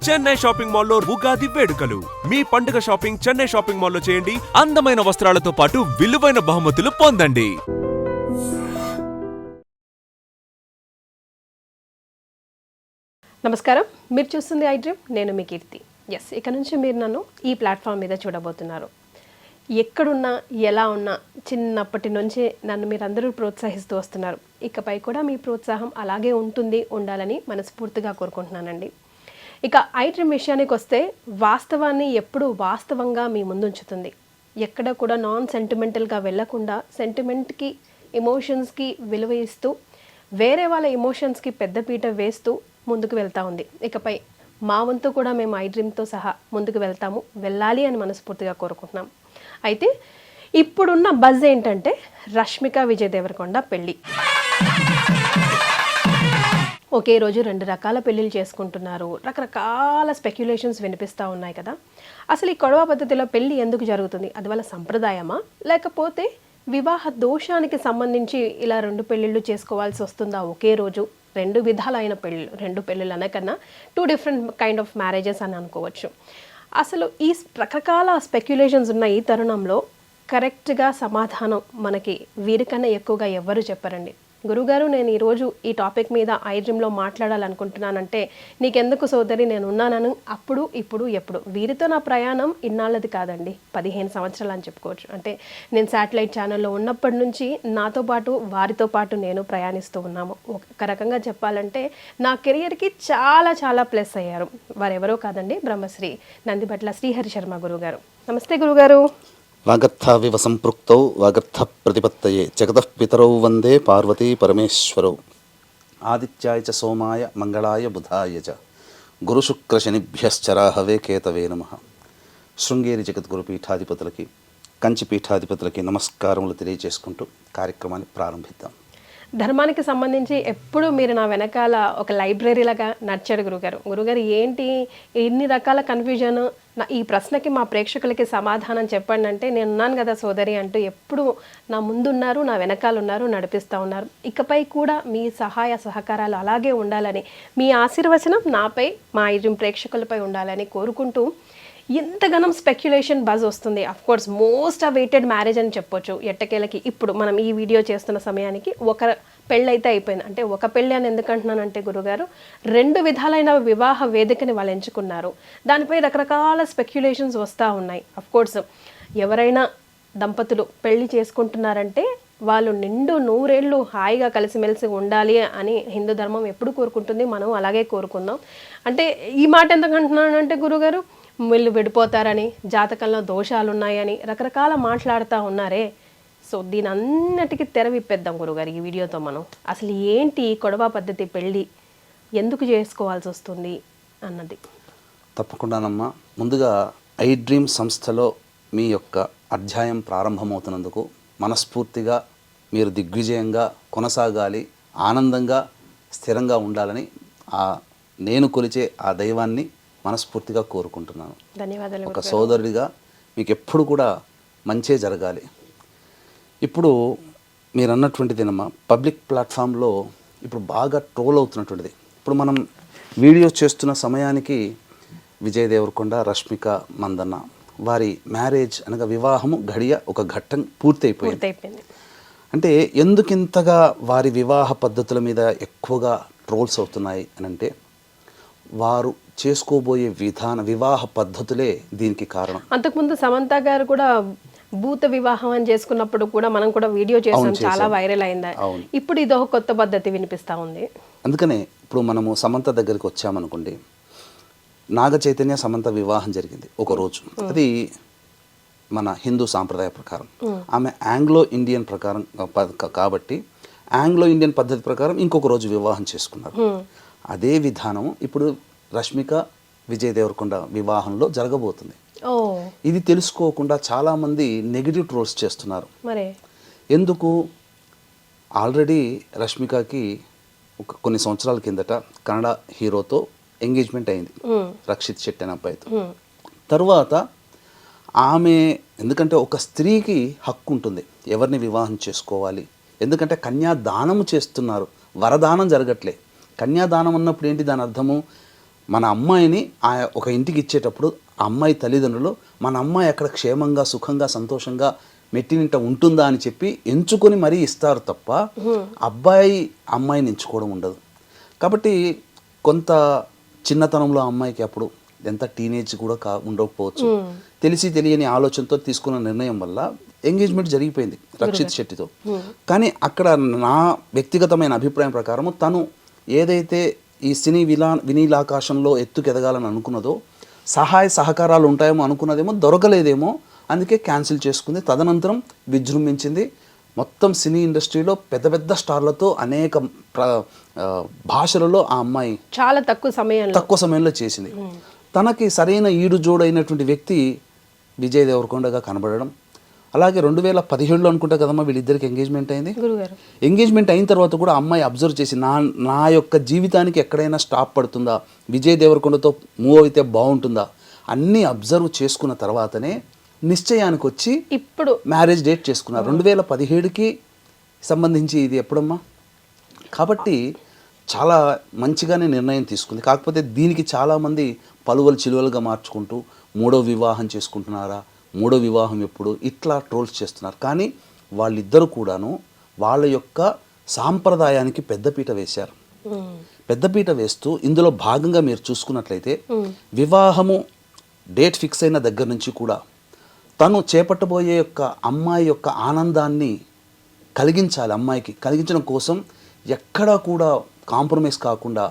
Chennai shopping మాల్లో ఉగాది వేడుకలు. మీ పండుగ షాపింగ్ చెన్నై షాపింగ్ మాల్లో చేయండి. అందమైన వస్త్రాలతో పాటు విలువైన బహుమతులు పొందండి. నమస్కారం, మీరు చూస్తుంది ఐ డ్రీమ్. నేను మీ కీర్తి. ఇక నుంచి మీరు నన్ను ఈ ప్లాట్ఫామ్ మీద చూడబోతున్నారు. ఎక్కడున్నా ఎలా ఉన్నా చిన్నప్పటి నుంచి నన్ను మీరందరూ ప్రోత్సహిస్తూ వస్తున్నారు. ఇకపై కూడా మీ ప్రోత్సాహం అలాగే ఉండాలని మనస్ఫూర్తిగా కోరుకుంటున్నానండి. ఇక ఐ డ్రీమ్ విషయానికి వస్తే వాస్తవాన్ని ఎప్పుడూ వాస్తవంగా మీ ముందుంచుతుంది. ఎక్కడ కూడా నాన్ సెంటిమెంటల్గా వెళ్లకుండా సెంటిమెంట్కి, ఎమోషన్స్కి విలువ ఇస్తూ వేరే వాళ్ళ ఎమోషన్స్కి పెద్దపీట వేస్తూ ముందుకు వెళ్తూ ఉంది. ఇకపై మా వంతు కూడా మేము ఐ డ్రీమ్తో సహా ముందుకు వెళ్ళాలి అని మనస్ఫూర్తిగా కోరుకుంటున్నాం. అయితే ఇప్పుడున్న బజ్ ఏంటంటే రష్మిక విజయ్ దేవరకొండ పెళ్ళి. ఒకే రోజు 2 రకాల పెళ్ళిళ్ళు చేసుకుంటున్నారు. రకరకాల స్పెక్యులేషన్స్ వినిపిస్తూ ఉన్నాయి కదా. అసలు ఈ కొడవ పద్ధతిలో పెళ్ళి ఎందుకు జరుగుతుంది? అది వాళ్ళ సంప్రదాయమా, లేకపోతే వివాహ దోషానికి సంబంధించి ఇలా 2 పెళ్ళిళ్ళు చేసుకోవాల్సి వస్తుందా ఒకే రోజు? 2 విధాలైన పెళ్ళిళ్ళు, 2 పెళ్ళిళ్ళు అనకన్నా 2 డిఫరెంట్ కైండ్ ఆఫ్ మ్యారేజెస్ అని అనుకోవచ్చు. అసలు ఈ రకరకాల స్పెక్యులేషన్స్ ఉన్న ఈ తరుణంలో కరెక్ట్గా సమాధానం మనకి వీరికన్నా ఎక్కువగా ఎవ్వరూ చెప్పరండి. గురుగారు, నేను ఈరోజు ఈ టాపిక్ మీద ఐ డ్రీమ్లో మాట్లాడాలనుకుంటున్నానంటే నీకెందుకు సోదరి, నేను ఉన్నానని అప్పుడు ఇప్పుడు ఎప్పుడు. వీరితో నా ప్రయాణం ఇన్నాళ్ళది కాదండి, 15 సంవత్సరాలు అని చెప్పుకోవచ్చు. అంటే నేను శాటిలైట్ ఛానల్లో ఉన్నప్పటి నుంచి నాతో పాటు వారితో పాటు నేను ప్రయాణిస్తూ ఉన్నాము. ఒక రకంగా చెప్పాలంటే నా కెరియర్కి చాలా చాలా ప్లస్ అయ్యారు. వారెవరో కాదండి, బ్రహ్మశ్రీ నందిబట్ల శ్రీహరి శర్మ గురుగారు. నమస్తే గురుగారు. వాగర్థావివ సంపృక్తౌ వాగర్థ ప్రతిపత్తయే జగతః పితరౌ వందే పార్వతీ పరమేశ్వరౌ ఆదిత్యాయ చ సోమాయ మంగళాయ బుధాయ చ గురుశుక్రశనిభ్యశ్చరాహవే కేతవే నమః. శృంగేరి జగద్గురు పీఠాధిపతులకి, కంచి పీఠాధిపతులకి నమస్కారములు తెలియజేసుకుంటూ కార్యక్రమాన్ని ప్రారంభిద్దాం. ధర్మానికి సంబంధించి ఎప్పుడు మీరు నా వెనకాల ఒక లైబ్రరీలాగా నడిచాడు గురుగారు. ఏంటి ఇన్ని రకాల కన్ఫ్యూజన్? ఈ ప్రశ్నకి మా ప్రేక్షకులకి సమాధానం చెప్పండి అంటే నేను ఉన్నాను కదా సోదరి అంటూ ఎప్పుడు నా ముందున్నారు, నా వెనకాల ఉన్నారు, నడిపిస్తూ ఉన్నారు. ఇకపై కూడా మీ సహాయ సహకారాలు అలాగే ఉండాలని, మీ ఆశీర్వచనం నాపై, మా ఐ డ్రీమ్ ప్రేక్షకులపై ఉండాలని కోరుకుంటూ ఎంతగానో స్పెక్యులేషన్ బజ్ వస్తుంది. Of course most awaited marriage అని చెప్పొచ్చు ఎట్టకేలకి. ఇప్పుడు మనం ఈ వీడియో చేస్తున్న సమయానికి ఒక పెళ్ళి అయితే అయిపోయింది. అంటే ఒక పెళ్ళి అని ఎందుకంటున్నానంటే గురుగారు, 2 విధాలైన వివాహ వేదికని వాళ్ళు ఎంచుకున్నారు. దానిపై రకరకాల స్పెక్యులేషన్స్ వస్తూ ఉన్నాయి. అఫ్ కోర్స్ ఎవరైనా దంపతులు పెళ్లి చేసుకుంటున్నారంటే వాళ్ళు నిండు 100 ఏళ్ళు హాయిగా కలిసిమెలిసి ఉండాలి అని హిందూ ధర్మం ఎప్పుడు కోరుకుంటుంది. మనం అలాగే కోరుకుందాం. అంటే ఈ మాట ఎందుకంటున్నానంటే గురుగారు, వీళ్ళు విడిపోతారని, జాతకంలో దోషాలు ఉన్నాయని రకరకాల మాట్లాడుతూ ఉన్నారే. సో దీని అన్నిటికీ తెర విప్పేద్దాం గురుగారు ఈ వీడియోతో. మనం అసలు ఏంటి కొడవ పద్ధతి పెళ్ళి, ఎందుకు చేసుకోవాల్సి వస్తుంది అన్నది. తప్పకుండానమ్మా. ముందుగా ఐ డ్రీమ్ సంస్థలో మీ యొక్క అధ్యాయం ప్రారంభమవుతున్నందుకు మనస్ఫూర్తిగా మీరు దిగ్విజయంగా కొనసాగాలి, ఆనందంగా స్థిరంగా ఉండాలని నేను కొలిచే ఆ దైవాన్ని మనస్ఫూర్తిగా కోరుకుంటున్నాను. ధన్యవాదాలు. ఒక సోదరుడిగా మీకు ఎప్పుడు కూడా మంచే జరగాలి. ఇప్పుడు మీరు అన్నటువంటిదేనమ్మా, పబ్లిక్ ప్లాట్ఫామ్లో ఇప్పుడు బాగా ట్రోల్ అవుతున్నటువంటిది. ఇప్పుడు మనం వీడియో చేస్తున్న సమయానికి విజయ్ దేవరకొండ, రష్మిక మందన్న వారి మ్యారేజ్ అనగా వివాహము ఒక ఘట్టం పూర్తయిపోయింది. అంటే ఎందుకింతగా వారి వివాహ పద్ధతుల మీద ఎక్కువగా ట్రోల్స్ అవుతున్నాయి అని అంటే, వారు చేసుకోబోయే వివాహ పద్ధతులే దీనికి కారణం. అంతకుముందు సమంత గారు కూడా భూత వివాహం అని చేసుకున్నప్పుడు కూడా మనం కూడా వీడియో చేసాం, చాలా వైరల్ అయింది. ఇప్పుడు ఇదో కొత్త పద్ధతి వినిపిస్తా ఉంది. అందుకనే ఇప్పుడు మనము సమంత దగ్గరికి వచ్చామనుకోండి, నాగ చైతన్య సమంత వివాహం జరిగింది ఒక రోజు. అది మన హిందూ సాంప్రదాయ ప్రకారం. ఆమె ఆంగ్లో ఇండియన్ ప్రకారం కాబట్టి ఆంగ్లో ఇండియన్ పద్ధతి ప్రకారం ఇంకొక రోజు వివాహం చేసుకున్నారు. అదే విధానం ఇప్పుడు రష్మిక విజయ్ దేవరకొండ వివాహంలో జరగబోతుంది. ఇది తెలుసుకోకుండా చాలామంది నెగిటివ్ ట్రోల్స్ చేస్తున్నారు. ఎందుకు? ఆల్రెడీ రష్మికకి కొన్ని సంవత్సరాల కిందట కన్నడ హీరోతో ఎంగేజ్మెంట్ అయింది, రక్షిత్ శెట్టి అనే అబ్బాయితో. తర్వాత ఆమె, ఎందుకంటే ఒక స్త్రీకి హక్కు ఉంటుంది ఎవరిని వివాహం చేసుకోవాలి. ఎందుకంటే కన్యాదానం చేస్తున్నారు, వరదానం జరగట్లే. కన్యాదానం అన్నప్పుడు ఏంటి దాని అర్థము? మన అమ్మాయిని ఒక ఇంటికి ఇచ్చేటప్పుడు ఆ అమ్మాయి తల్లిదండ్రులు మన అమ్మాయి అక్కడ క్షేమంగా సుఖంగా సంతోషంగా మెట్టినింట ఉంటుందా అని చెప్పి ఎంచుకొని మరీ ఇస్తారు తప్ప అబ్బాయి అమ్మాయిని ఎంచుకోవడం ఉండదు. కాబట్టి కొంత చిన్నతనంలో అమ్మాయికి అప్పుడు ఎంత టీనేజ్ కూడా ఉండకపోవచ్చు, తెలిసి తెలియని ఆలోచనతో తీసుకున్న నిర్ణయం వల్ల ఎంగేజ్మెంట్ జరిగిపోయింది రక్షిత్ శెట్టితో. కానీ అక్కడ నా వ్యక్తిగతమైన అభిప్రాయం ప్రకారం తను ఏదైతే ఈ సినీ వినీలాకాశంలో ఎత్తుకెదగాలని అనుకున్నదో సహాయ సహకారాలు ఉంటాయేమో అనుకున్నదేమో దొరకలేదేమో, అందుకే క్యాన్సిల్ చేసుకుంది. తదనంతరం విజృంభించింది. మొత్తం సినీ ఇండస్ట్రీలో పెద్ద పెద్ద స్టార్లతో అనేక భాషలలో ఆ అమ్మాయి చాలా తక్కువ సమయంలో చేసింది. తనకి సరైన ఈడు జోడైనటువంటి వ్యక్తి విజయ్ దేవరకొండగా కనబడడం. అలాగే 2017లో అనుకుంటా కదమ్మా వీళ్ళిద్దరికి ఎంగేజ్మెంట్ అయింది. ఎంగేజ్మెంట్ అయిన తర్వాత కూడా అమ్మాయి అబ్జర్వ్ చేసి నా యొక్క జీవితానికి ఎక్కడైనా స్టాప్ పడుతుందా, విజయ్ దేవరకొండతో మూవ్ అయితే బాగుంటుందా అన్నీ అబ్జర్వ్ చేసుకున్న తర్వాతనే నిశ్చయానికి వచ్చి ఇప్పుడు మ్యారేజ్ డేట్ చేసుకున్నారు. 2017కి సంబంధించి ఇది ఎప్పుడమ్మా. కాబట్టి చాలా మంచిగానే నిర్ణయం తీసుకుంది. కాకపోతే దీనికి చాలామంది పలువలు చిలువలుగా మార్చుకుంటూ మూడో వివాహం చేసుకుంటున్నారా, మూడో వివాహం ఎప్పుడు, ఇట్లా ట్రోల్స్ చేస్తున్నారు. కానీ వాళ్ళిద్దరూ కూడాను వాళ్ళ యొక్క సాంప్రదాయానికి పెద్దపీట వేశారు. పెద్దపీట వేస్తూ ఇందులో భాగంగా మీరు చూసుకున్నట్లయితే వివాహము డేట్ ఫిక్స్ అయిన దగ్గర నుంచి కూడా తను చేపట్టబోయే యొక్క అమ్మాయి యొక్క ఆనందాన్ని కలిగించాలి, అమ్మాయికి కలిగించడం కోసం ఎక్కడా కూడా కాంప్రమైజ్ కాకుండా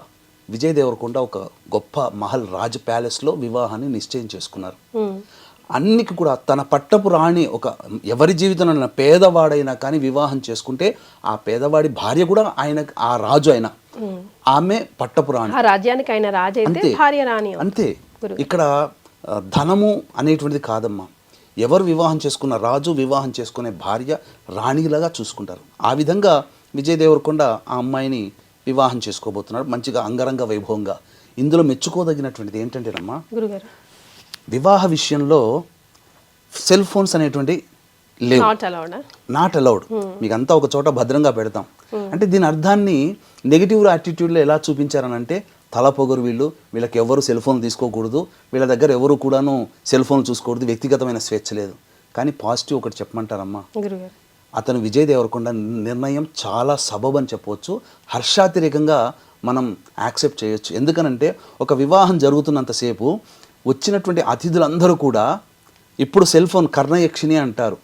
విజయ్ దేవరకొండ ఒక గొప్ప మహల్ రాజ్ ప్యాలెస్లో వివాహాన్ని నిశ్చయం చేసుకున్నారు. అన్నికి కూడా తన పట్టపు రాణి ఒక ఎవరి జీవితంలో పేదవాడైనా కానీ వివాహం చేసుకుంటే ఆ పేదవాడి భార్య కూడా ఆయన ఆ రాజు అయినా ఆమె పట్టపు రాణి, రాజ్యానికి ఆయన రాజు అయితే భార్య రాణి అంతే. ఇక్కడ ధనము అనేటువంటిది కాదమ్మా. ఎవరు వివాహం చేసుకున్న రాజు వివాహం చేసుకునే భార్య రాణిలాగా చూసుకుంటారు. ఆ విధంగా విజయ్ దేవరకొండ ఆ అమ్మాయిని వివాహం చేసుకోబోతున్నాడు మంచిగా అంగరంగ వైభవంగా. ఇందులో మెచ్చుకోదగినటువంటిది ఏంటంటేనమ్మా, వివాహ విషయంలో సెల్ ఫోన్స్ అనేటువంటి లేవు, నాట్ అలౌడ్. మీకు అంతా ఒక చోట భద్రంగా పెడతాం అంటే దీని అర్థాన్ని నెగిటివ్ యాటిట్యూడ్లో ఎలా చూపించారనంటే తల పొగరు, వీళ్ళకి ఎవరు సెల్ ఫోన్ తీసుకోకూడదు, వీళ్ళ దగ్గర ఎవరు కూడాను సెల్ ఫోన్ చూసుకోకూడదు, వ్యక్తిగతమైన స్వేచ్ఛ లేదు. కానీ పాజిటివ్ ఒకటి చెప్పమంటారమ్మా, అతను విజయ్ దేవరకొండ నిర్ణయం చాలా సబబ్ అని చెప్పవచ్చు, హర్షాతిరేకంగా మనం యాక్సెప్ట్ చేయొచ్చు. ఎందుకనంటే ఒక వివాహం జరుగుతున్నంతసేపు వచ్చినటువంటి అతిథులందరూ కూడా ఇప్పుడు సెల్ ఫోన్ కర్ణయక్షిణి అంటారు,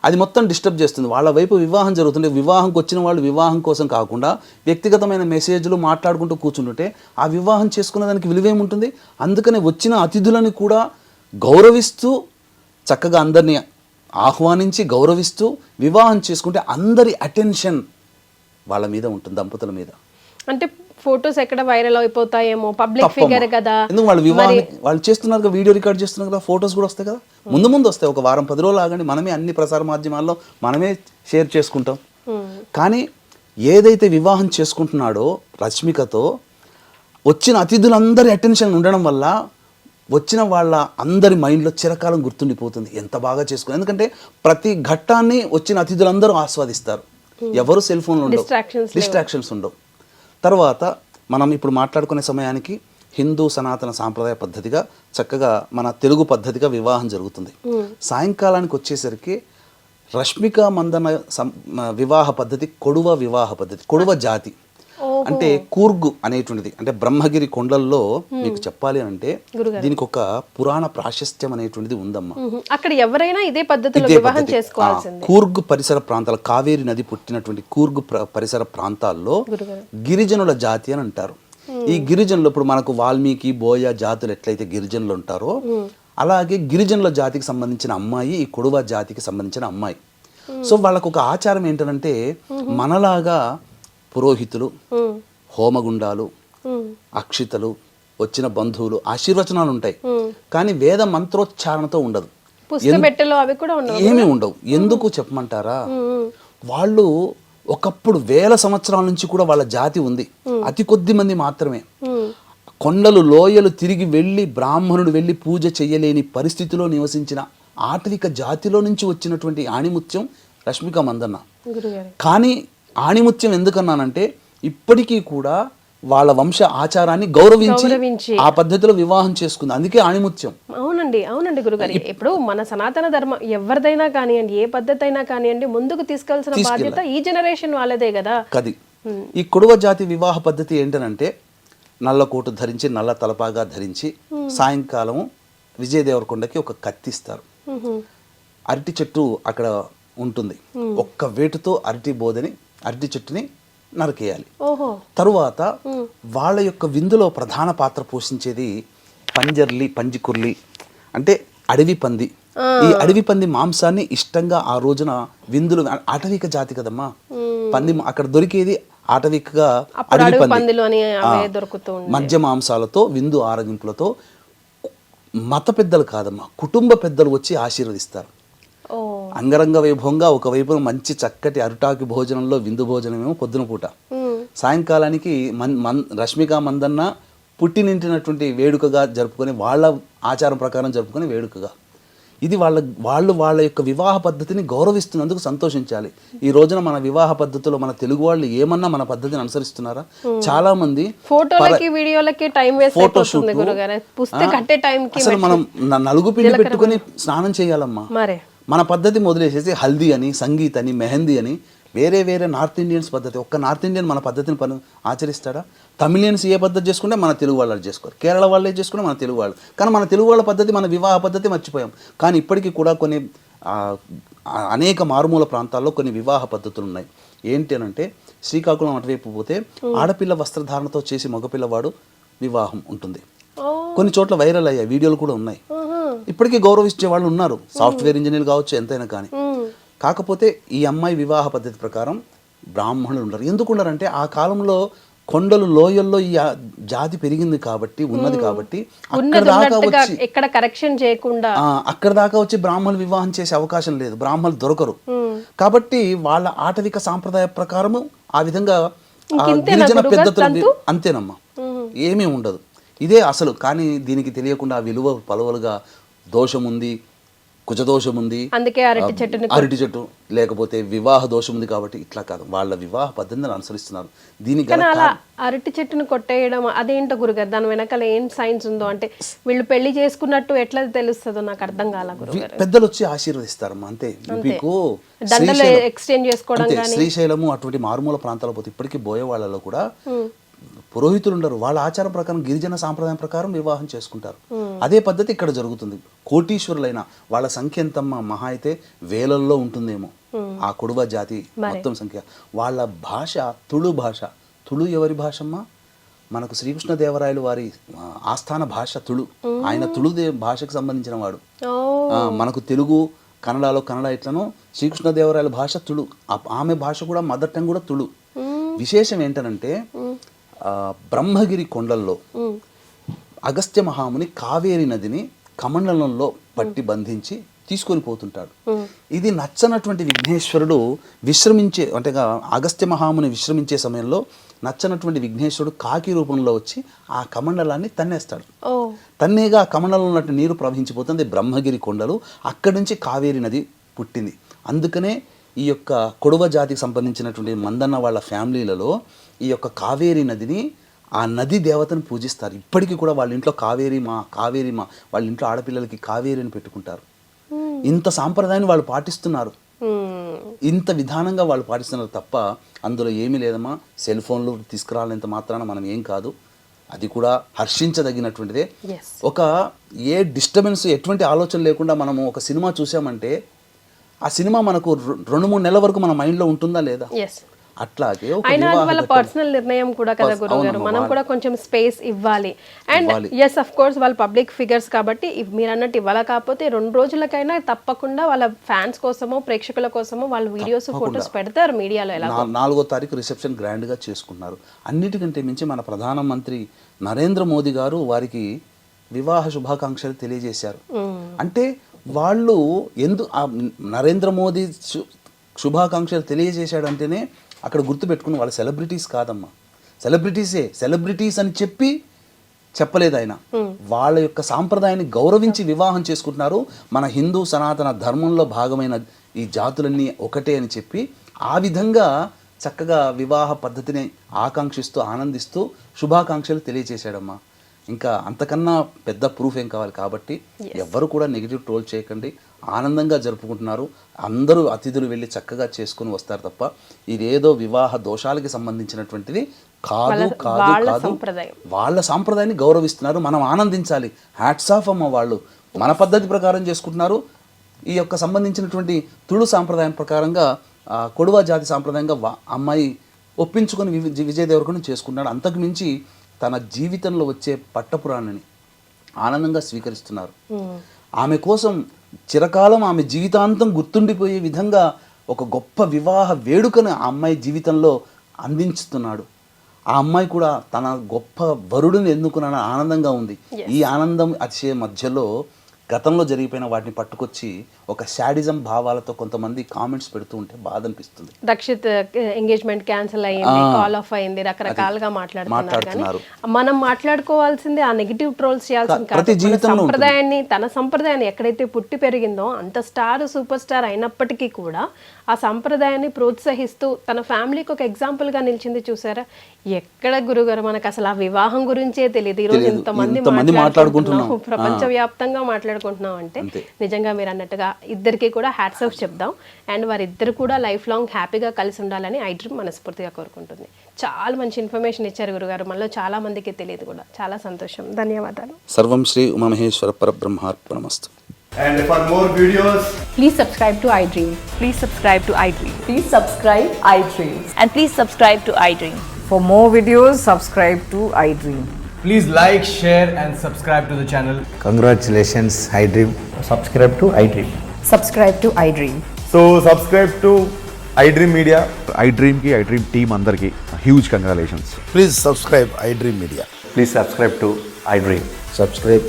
అది మొత్తం డిస్టర్బ్ చేస్తుంది. వాళ్ళ వైపు వివాహం జరుగుతుంటే వివాహంకి వచ్చిన వాళ్ళు వివాహం కోసం కాకుండా వ్యక్తిగతమైన మెసేజ్లు మాట్లాడుకుంటూ కూర్చుంటుంటే ఆ వివాహం చేసుకునే దానికి విలువేముంటుంది. అందుకనే వచ్చిన అతిథులను కూడా గౌరవిస్తూ చక్కగా అందరినీ ఆహ్వానించి గౌరవిస్తూ వివాహం చేసుకుంటే అందరి అటెన్షన్ వాళ్ళ మీద ఉంటుంది, దంపతుల మీద. అంటే ఫొటోస్ ఎక్కడ వైరల్ అయిపోతాయేమో, పబ్లిక్ ఫిగర్ కదా, ఎందుకు వాళ్ళు వివాహం వాళ్ళు చేస్తున్నారు కదా, వీడియో రికార్డ్ చేస్తున్నారు కదా, ఫొటోస్ కూడా వస్తాయి కదా, ముందు వస్తాయి. ఒక వారం 10 రోజులు ఆగండి, మనమే అన్ని ప్రసార మాధ్యమాల్లో మనమే షేర్ చేసుకుంటాం. కానీ ఏదైతే వివాహం చేసుకుంటున్నాడో రష్మికతో వచ్చిన అతిథులందరి అటెన్షన్ ఉండడం వల్ల వచ్చిన వాళ్ళ అందరి మైండ్లో చిరకాలం గుర్తుండిపోతుంది ఎంత బాగా చేసుకుని. ఎందుకంటే ప్రతి ఘట్టాన్ని వచ్చిన అతిథులందరూ ఆస్వాదిస్తారు, ఎవరు సెల్ ఫోన్లో ఉండవు, డిస్ట్రాక్షన్స్ ఉండవు. తర్వాత మనం ఇప్పుడు మాట్లాడుకునే సమయానికి హిందూ సనాతన సాంప్రదాయ పద్ధతిగా చక్కగా మన తెలుగు పద్ధతిగా వివాహం జరుగుతుంది. సాయంకాలానికి వచ్చేసరికి రష్మిక మందన వివాహ పద్ధతి కొడువ వివాహ పద్ధతి, కొడువ జాతి అంటే కూర్గు అనేటువంటిది. అంటే బ్రహ్మగిరి కొండల్లో మీకు చెప్పాలి అంటే దీనికి ఒక పురాణ ప్రాశస్త్యం అనేటువంటిది ఉందమ్మా. అక్కడ ఎవరైనా ఇదే పద్ధతిలో వివాహం చేసుకోవాల్సిందే. కూర్గు పరిసర ప్రాంతాలు, కావేరి నది పుట్టినటువంటి కూర్గు పరిసర ప్రాంతాల్లో గిరిజనుల జాతి అని అంటారు. ఈ గిరిజనులు ఇప్పుడు మనకు వాల్మీకి బోయ జాతులు ఎట్లయితే గిరిజనులు ఉంటారో అలాగే గిరిజనుల జాతికి సంబంధించిన అమ్మాయి ఈ కొడువ జాతికి సంబంధించిన అమ్మాయి. సో వాళ్ళకు ఒక ఆచారం ఏంటంటే మనలాగా పురోహితులు, హోమగుండాలు, అక్షితలు, వచ్చిన బంధువులు ఆశీర్వచనాలు ఉంటాయి, కానీ వేద మంత్రోచ్చారణతో ఉండదు, ఏమీ ఉండవు. ఎందుకు చెప్పమంటారా, వాళ్ళు ఒకప్పుడు 1000 సంవత్సరాల నుంచి కూడా వాళ్ళ జాతి ఉంది, అతి కొద్ది మంది మాత్రమే. కొండలు లోయలు తిరిగి వెళ్ళి బ్రాహ్మణుడు వెళ్ళి పూజ చేయలేని పరిస్థితిలో నివసించిన ఆటవిక జాతిలో నుంచి వచ్చినటువంటి ఆణిముత్యం రష్మిక మందన్న. కానీ ఆణిముత్యం ఎందుకన్నానంటే ఇప్పటికీ కూడా వాళ్ళ వంశ ఆచారాన్ని గౌరవించి. గౌరవించి ఆ పద్ధతిలో వివాహం చేసుకుంది. అందుకే ఆణిముత్యం. అవునండి గురుగారు. ఇప్పుడు మన సనాతన ధర్మం ఎవరిదైనా కానివ్వండి, ఏ పద్ధతి అయినా కానివ్వండి, ముందుకు తీసుకెళ్లాల్సిన బాధ్యత ఈ జనరేషన్ వాళ్ళదే కదా. కది ఈ కొడవ జాతి వివాహ పద్ధతి ఏంటనంటే నల్ల కోటు ధరించి నల్ల తలపాగా ధరించి సాయంకాలం విజయ దేవరకొండకి ఒక కత్తిస్తారు. అరటి చెట్టు అక్కడ ఉంటుంది. ఒక్క వేటుతో అరటి చెట్టుని నరికేయాలి. తరువాత వాళ్ళ యొక్క విందులో ప్రధాన పాత్ర పోషించేది పంజికుర్లి అంటే అడవి పంది. ఈ అడవి పంది మాంసాన్ని ఇష్టంగా ఆ రోజున విందులు, ఆటవిక జాతి కదమ్మా పంది, అక్కడ దొరికేది ఆటవికగా అడవి పంది. మధ్య మాంసాలతో విందు ఆరగింపులతో మత పెద్దలు కాదమ్మా, కుటుంబ పెద్దలు వచ్చి ఆశీర్వదిస్తారు. అంగరంగ వైభవంగా ఒకవైపున మంచి చక్కటి అరుటాకి భోజనంలో విందు భోజనమేమో పొద్దున పూట, సాయంకాలానికి రష్మిక మందన్న పుట్టినింటినటువంటి వేడుకగా జరుపుకొని వాళ్ళ ఆచారం ప్రకారం జరుపుకొని వేడుకగా. ఇది వాళ్ళ యొక్క వివాహ పద్ధతిని గౌరవిస్తున్నందుకు సంతోషించాలి. ఈ రోజున మన వివాహ పద్ధతిలో మన తెలుగు వాళ్ళు ఏమన్నా మన పద్ధతిని అనుసరిస్తున్నారా? చాలా మంది అసలు మనం నలుగు పిండి పెట్టుకుని స్నానం చేయాలమ్మా. మన పద్ధతి మొదలేసేసి హల్దీ అని, సంగీత్ అని, మెహందీ అని, వేరే నార్త్ ఇండియన్స్ పద్ధతి. ఒక్క నార్త్ ఇండియన్ మన పద్ధతిని ఆచరిస్తాడా? తమిళియన్స్ ఏ పద్ధతి చేసుకుంటే మన తెలుగు వాళ్ళు చేసుకోరు, కేరళ వాళ్ళే చేసుకుంటే మన తెలుగు వాళ్ళు. కానీ మన తెలుగు వాళ్ళ పద్ధతి, మన వివాహ పద్ధతి మర్చిపోయాం. కానీ ఇప్పటికీ కూడా కొన్ని అనేక మారుమూల ప్రాంతాల్లో కొన్ని వివాహ పద్ధతులు ఉన్నాయి. ఏంటి అని అంటే, శ్రీకాకుళం అటువైపు పోతే ఆడపిల్ల వస్త్రధారణతో చేసి మగపిల్లవాడు వివాహం ఉంటుంది. కొన్ని చోట్ల వైరల్ అయ్యాయి, వీడియోలు కూడా ఉన్నాయి. ఇప్పటికీ గౌరవించే వాళ్ళు ఉన్నారు, సాఫ్ట్వేర్ ఇంజనీర్ కావచ్చు, ఎంతైనా కానీ. కాకపోతే ఈ అమ్మాయి వివాహ పద్ధతి ప్రకారం బ్రాహ్మణులు ఉండరు. ఎందుకు ఉండరంటే ఆ కాలంలో కొండలు లోయల్లో ఈ జాతి పెరిగింది కాబట్టి, ఉన్నది కాబట్టి అక్కడ దాకా వచ్చి బ్రాహ్మణులు వివాహం చేసే అవకాశం లేదు, బ్రాహ్మణులు దొరకరు. కాబట్టి వాళ్ళ ఆటవిక సాంప్రదాయ ప్రకారము ఆ విధంగా గిరిజన పెద్దతులు అంతేనమ్మా, ఏమీ ఉండదు. ఇదే అసలు. కానీ దీనికి తెలియకుండా విలువ పలువలుగా దోషం ఉంది, కుజదోషం ఉంది, అందుకే అరటి చెట్టు, లేకపోతే వివాహ దోషం ఉంది కాబట్టి ఇట్లా కాదు, వాళ్ళ వివాహ పద్ధతిని అనుసరిస్తున్నారు. దీనికి అరటి చెట్టును కొట్టేయడం అదేంటో గురుగారు, దాని వెనకాల ఏం సైన్స్ ఉందో, అంటే వీళ్ళు పెళ్లి చేసుకున్నట్టు ఎట్లా తెలుస్తుందో నాకు అర్థం కాల గురుగారు. పెద్దలు వచ్చి ఆశీర్వదిస్తారమ్మా, అంతే. మీకు ఎక్స్చేంజ్ చేసుకోవడం, శ్రీశైలము అటువంటి మారుమూల ప్రాంతాల పోతే ఇప్పటికీ బోయే వాళ్ళలో కూడా పురోహితులు ఉండరు. వాళ్ళ ఆచారం ప్రకారం, గిరిజన సాంప్రదాయం ప్రకారం వివాహం చేసుకుంటారు. అదే పద్ధతి ఇక్కడ జరుగుతుంది. కోటీశ్వరులైన వాళ్ళ సంఖ్య ఎంతమ్మా, మహా అయితే వేలల్లో ఉంటుందేమో ఆ కొడువ జాతి మొత్తం సంఖ్య. వాళ్ళ భాష తుళు భాష. తుళు ఎవరి భాషమ్మా? మనకు శ్రీకృష్ణదేవరాయలు వారి ఆస్థాన భాష తుళు. ఆయన తుళు భాషకు సంబంధించిన వాడు. మనకు తెలుగు, కన్నడలో కన్నడ ఎట్లనో శ్రీకృష్ణదేవరాయల భాష తుళు. ఆమె భాష కూడా మదర్ టంగ్ కూడా తుళు. విశేషం ఏంటనంటే, బ్రహ్మగిరి కొండల్లో అగస్త్య మహాముని కావేరి నదిని కమండలంలో పట్టి బంధించి తీసుకొని పోతుంటాడు. ఇది నచ్చనటువంటి విఘ్నేశ్వరుడు విశ్రమించే, అంటే అగస్త్య మహాముని విశ్రమించే సమయంలో నచ్చనటువంటి విఘ్నేశ్వరుడు కాకి రూపంలో వచ్చి ఆ కమండలాన్ని తన్నేస్తాడు. తన్నేగా ఆ కమండలంలో ఉన్నట్టు నీరు ప్రవహించిపోతుంది బ్రహ్మగిరి కొండలు. అక్కడి నుంచి కావేరి నది పుట్టింది. అందుకనే ఈ యొక్క కొడవ జాతికి సంబంధించినటువంటి మందన్న వాళ్ళ ఫ్యామిలీలలో ఈ యొక్క కావేరి నదిని, ఆ నది దేవతను పూజిస్తారు. ఇప్పటికీ కూడా వాళ్ళ ఇంట్లో కావేరి మా వాళ్ళ ఇంట్లో ఆడపిల్లలకి కావేరి అని పెట్టుకుంటారు. ఇంత సాంప్రదాయాన్ని వాళ్ళు పాటిస్తున్నారు, ఇంత విధానంగా వాళ్ళు పాటిస్తున్నారు తప్ప అందులో ఏమీ లేదమ్మా. సెల్ ఫోన్లు తీసుకురాలేంత మాత్రాన మనం ఏం కాదు. అది కూడా హర్షించదగినటువంటిదే. ఒక ఏ డిస్టర్బెన్స్, ఎటువంటి ఆలోచన లేకుండా మనము ఒక సినిమా చూసామంటే ఆ సినిమా మనకు 2-3 నెలల వరకు మన మైండ్లో ఉంటుందా లేదా? అట్లాగే వాళ్ళ పర్సనల్ నిర్ణయం కూడా కదా గురుగారు, మనం కూడా కొంచెం స్పేస్ ఇవ్వాలి. అండ్ ఎస్ అఫ్ కోర్స్ వాళ్ళు పబ్లిక్ ఫిగర్స్ కాబట్టి మీరు అన్నట్టు ఇవ్వాలి. కాకపోతే 2 రోజులకైనా తప్పకుండా వాళ్ళ ఫ్యాన్స్ కోసమో, ప్రేక్షకుల కోసమో వాళ్ళు వీడియోస్, ఫొటోస్ పెడతారు మీడియాలో. ఎలా 4వ తారీఖు రిసెప్షన్ గ్రాండ్ గా చేసుకున్నారు. అన్నిటికంటే మించి మన ప్రధానమంత్రి నరేంద్ర మోదీ గారు వారికి వివాహ శుభాకాంక్షలు తెలియజేశారు. అంటే వాళ్ళు నరేంద్ర మోదీ శుభాకాంక్షలు తెలియజేశాడంటేనే అక్కడ గుర్తుపెట్టుకుని వాళ్ళ సెలబ్రిటీస్ కాదమ్మా, సెలబ్రిటీస్ అని చెప్పలేదు ఆయన. వాళ్ళ యొక్క సాంప్రదాయాన్ని గౌరవించి వివాహం చేసుకుంటున్నారు. మన హిందూ సనాతన ధర్మంలో భాగమైన ఈ జాతులన్నీ ఒకటే అని చెప్పి ఆ విధంగా చక్కగా వివాహ పద్ధతిని ఆకాంక్షిస్తూ ఆనందిస్తూ శుభాకాంక్షలు తెలియజేశాడమ్మా. ఇంకా అంతకన్నా పెద్ద ప్రూఫ్ ఏం కావాలి. కాబట్టి ఎవ్వరు కూడా నెగిటివ్ ట్రోల్ చేయకండి, ఆనందంగా జరుపుకుంటున్నారు. అందరూ అతిథులు వెళ్ళి చక్కగా చేసుకుని వస్తారు తప్ప ఇదేదో వివాహ దోషాలకి సంబంధించినటువంటిది కాదు కాదు కాదు. వాళ్ళ సాంప్రదాయాన్ని గౌరవిస్తున్నారు, మనం ఆనందించాలి. హ్యాట్స్ ఆఫ్ అమ్మ, వాళ్ళు మన పద్ధతి ప్రకారం చేసుకుంటున్నారు. ఈ యొక్క సంబంధించినటువంటి తుళు సాంప్రదాయం ప్రకారంగా కొడువా జాతి సాంప్రదాయంగా అమ్మాయి ఒప్పించుకొని విజయ్ దేవరకొండ చేసుకున్నాడు. అంతకు మించి తన జీవితంలో వచ్చే పట్టపురాణిని ఆనందంగా స్వీకరిస్తున్నారు. ఆమె కోసం చిరకాలం ఆమె జీవితాంతం గుర్తుండిపోయే విధంగా ఒక గొప్ప వివాహ వేడుకను ఆ అమ్మాయి జీవితంలో అందించుతున్నాడు. ఆ అమ్మాయి కూడా తన గొప్ప వరుడిని ఎన్నుకున్న ఆనందంగా ఉంది. ఈ ఆనందం అతిశయ మధ్యలో గతంలో జరిగిపోయిన వాటిని పట్టుకొచ్చి ఒక శాడిజం భావాలతో కొంతమంది కామెంట్స్ పెడుతూ ఉంటే బాధ అనిపిస్తుంది. రక్షిత్ ఎంగేజ్మెంట్ క్యాన్సిల్ అయ్యింది, కాల్ ఆఫ్ అయింది, రకరకాలుగా మాట్లాడుతున్నారు. మనం మాట్లాడుకోవాల్సింది ఆ నెగిటివ్ ట్రోల్స్ చేయాల్సింది సంప్రదాయాన్ని, తన సంప్రదాయాన్ని ఎక్కడైతే పుట్టి పెరిగిందో అంత స్టార్ సూపర్ స్టార్ అయినప్పటికీ కూడా ఆ సంప్రదాయాన్ని ప్రోత్సహిస్తూ తన ఫ్యామిలీకి ఒక ఎగ్జాంపుల్ గా నిలిచింది. చూసారా, ఎక్కడ గురుగారు మనకు అసలు ఆ వివాహం గురించే తెలియదు. ఈరోజు ఇంతమంది మాట్లాడుకుంటున్నాం, ప్రపంచవ్యాప్తంగా మాట్లాడుకుంటున్నాం అంటే నిజంగా మీరు అన్నట్టుగా ఇద్దరికి కూడా హ్యాట్స్ ఆఫ్ చెప్దాం. అండ్ వారిద్దరు కూడా లైఫ్ లాంగ్ హ్యాపీగా కలిసి ఉండాలని ఐ డ్రీమ్ మనస్ఫూర్తిగా కోరుకుంటుంది. చాలా మంచి ఇన్ఫర్మేషన్ ఇచ్చారు గురుగారు, మనలో చాలా మందికి తెలియదు కూడా. చాలా సంతోషం, ధన్యవాదాలు. సర్వం Shri Umamaheshwara పరబ్రహ్మార్పణమస్తు. And for more videos, please subscribe to iDream. Please subscribe to iDream. Please subscribe iDream. And please subscribe to iDream. For more videos, subscribe to iDream. please like, share and subscribe to the channel. Congratulations, iDream. Subscribe to iDream. Subscribe to iDream. So subscribe to iDream Media. iDream ki iDream team andarki huge congratulations. Please subscribe iDream Media. Please subscribe to iDream. Subscribe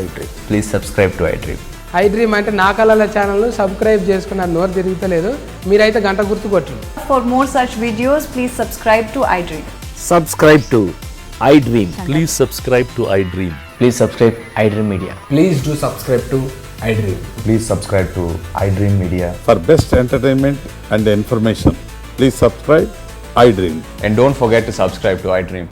iDream. Please subscribe to iDream. iDream అంటే నా కళల ఛానల్ను subscribe చేసుకున్న నోరు తిరుగుతలేదు, మీరైతే గంట గుర్తు కొట్టండి. For more such videos, please subscribe to iDream. Subscribe to iDream. Please subscribe to iDream. Please subscribe iDream Media. Please do subscribe to iDream. Please subscribe to iDream Media. For best entertainment and information, please subscribe iDream. And don't forget to subscribe to iDream.